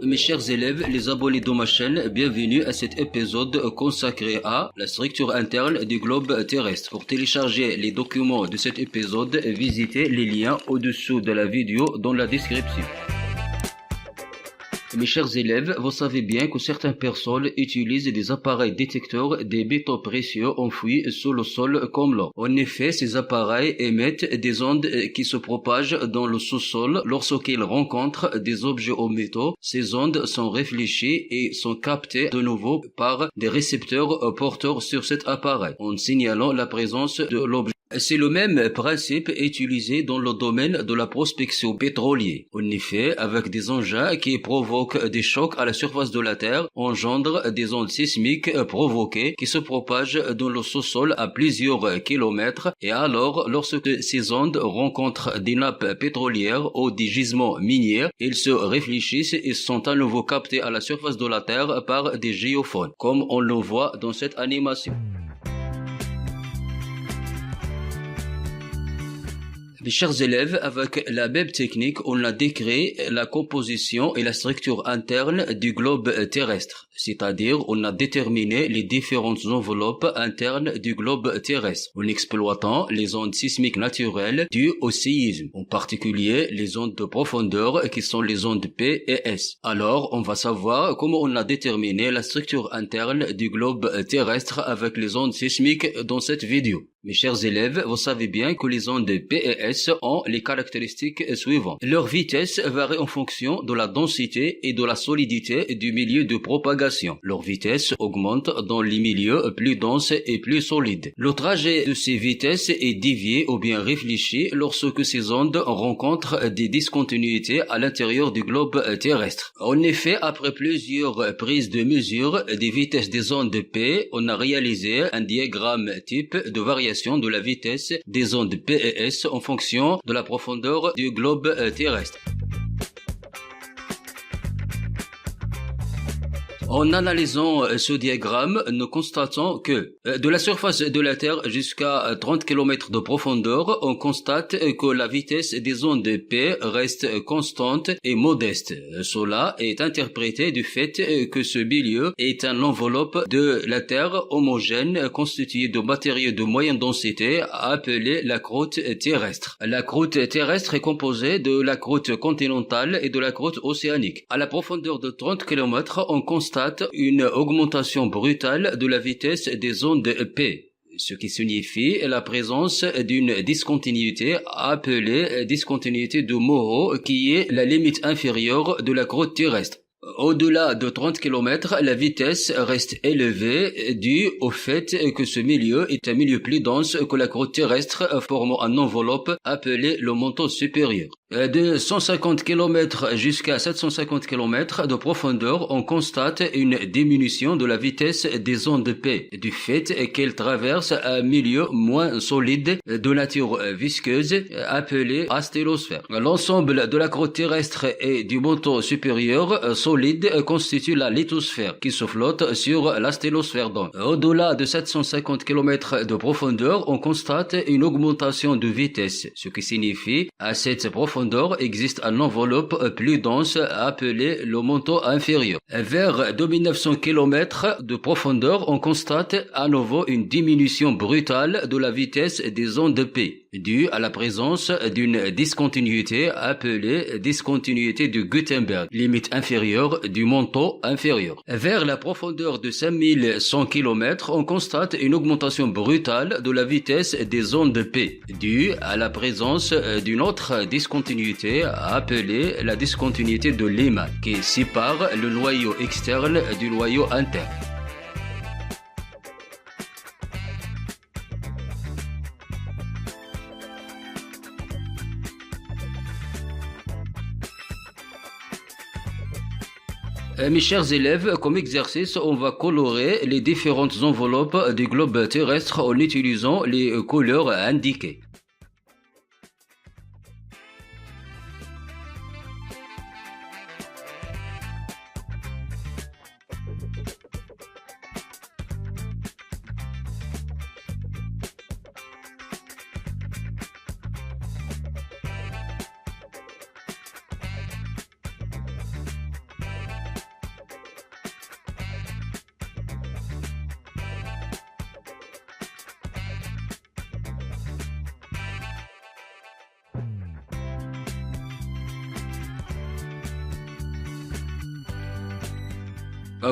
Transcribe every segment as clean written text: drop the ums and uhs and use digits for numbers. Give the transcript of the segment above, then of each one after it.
Mes chers élèves, les abonnés de ma chaîne, bienvenue à cet épisode consacré à la structure interne du globe terrestre. Pour télécharger les documents de cet épisode, visitez les liens au-dessous de la vidéo dans la description. Mes chers élèves, vous savez bien que certaines personnes utilisent des appareils détecteurs des métaux précieux enfouis sous le sol comme l'or. En effet, ces appareils émettent des ondes qui se propagent dans le sous-sol lorsqu'ils rencontrent des objets en métaux. Ces ondes sont réfléchies et sont captées de nouveau par des récepteurs porteurs sur cet appareil, en signalant la présence de l'objet. C'est le même principe utilisé dans le domaine de la prospection pétrolière. En effet, avec des engins qui provoquent des chocs à la surface de la Terre, engendrent des ondes sismiques provoquées qui se propagent dans le sous-sol à plusieurs kilomètres, et alors, lorsque ces ondes rencontrent des nappes pétrolières ou des gisements miniers, ils se réfléchissent et sont à nouveau captés à la surface de la Terre par des géophones, comme on le voit dans cette animation. Mes chers élèves, avec la même technique, on a décrit la composition et la structure interne du globe terrestre, c'est-à-dire on a déterminé les différentes enveloppes internes du globe terrestre, en exploitant les ondes sismiques naturelles dues au séisme, en particulier les ondes de profondeur qui sont les ondes P et S. Alors, on va savoir comment on a déterminé la structure interne du globe terrestre avec les ondes sismiques dans cette vidéo. Mes chers élèves, vous savez bien que les ondes P et S ont les caractéristiques suivantes. Leur vitesse varie en fonction de la densité et de la solidité du milieu de propagation. Leur vitesse augmente dans les milieux plus denses et plus solides. Le trajet de ces vitesses est dévié ou bien réfléchi lorsque ces ondes rencontrent des discontinuités à l'intérieur du globe terrestre. En effet, après plusieurs prises de mesure des vitesses des ondes P, on a réalisé un diagramme type de variation de la vitesse des ondes P et S en fonction de la profondeur du globe terrestre. En analysant ce diagramme, nous constatons que de la surface de la Terre jusqu'à 30 km de profondeur, on constate que la vitesse des ondes P reste constante et modeste. Cela est interprété du fait que ce milieu est une enveloppe de la Terre homogène constituée de matériaux de moyenne densité appelée la croûte terrestre. La croûte terrestre est composée de la croûte continentale et de la croûte océanique. À la profondeur de 30 km, on constate une augmentation brutale de la vitesse des ondes P, ce qui signifie la présence d'une discontinuité appelée discontinuité de Moreau, qui est la limite inférieure de la croûte terrestre. Au-delà de 30 km, la vitesse reste élevée due au fait que ce milieu est un milieu plus dense que la croûte terrestre, formant une enveloppe appelée le manteau supérieur. De 150 km jusqu'à 750 km de profondeur, on constate une diminution de la vitesse des ondes P, du fait qu'elles traversent un milieu moins solide de nature visqueuse appelé astélosphère. L'ensemble de la croûte terrestre et du manteau supérieur solide constitue la lithosphère qui se flotte sur l'astélosphère. Au-delà de 750 km de profondeur, on constate une augmentation de vitesse, ce qui signifie à cette profondeur existe une enveloppe plus dense appelée le manteau inférieur. Vers 2900 km de profondeur, on constate à nouveau une diminution brutale de la vitesse des ondes P, due à la présence d'une discontinuité appelée discontinuité de Gutenberg, limite inférieure du manteau inférieur. Vers la profondeur de 5100 km, on constate une augmentation brutale de la vitesse des ondes P, due à la présence d'une autre discontinuité appelée la discontinuité de Lyman, qui sépare le noyau externe du noyau interne. Mes chers élèves, comme exercice, on va colorer les différentes enveloppes du globe terrestre en utilisant les couleurs indiquées.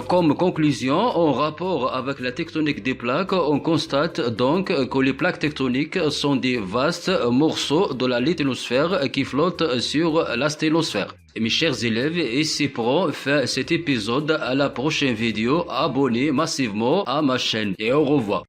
Comme conclusion, en rapport avec la tectonique des plaques, on constate donc que les plaques tectoniques sont des vastes morceaux de la lithonosphère qui flottent sur la sténosphère. Et mes chers élèves, ici pour faire cet épisode. À la prochaine vidéo, abonnez massivement à ma chaîne et au revoir.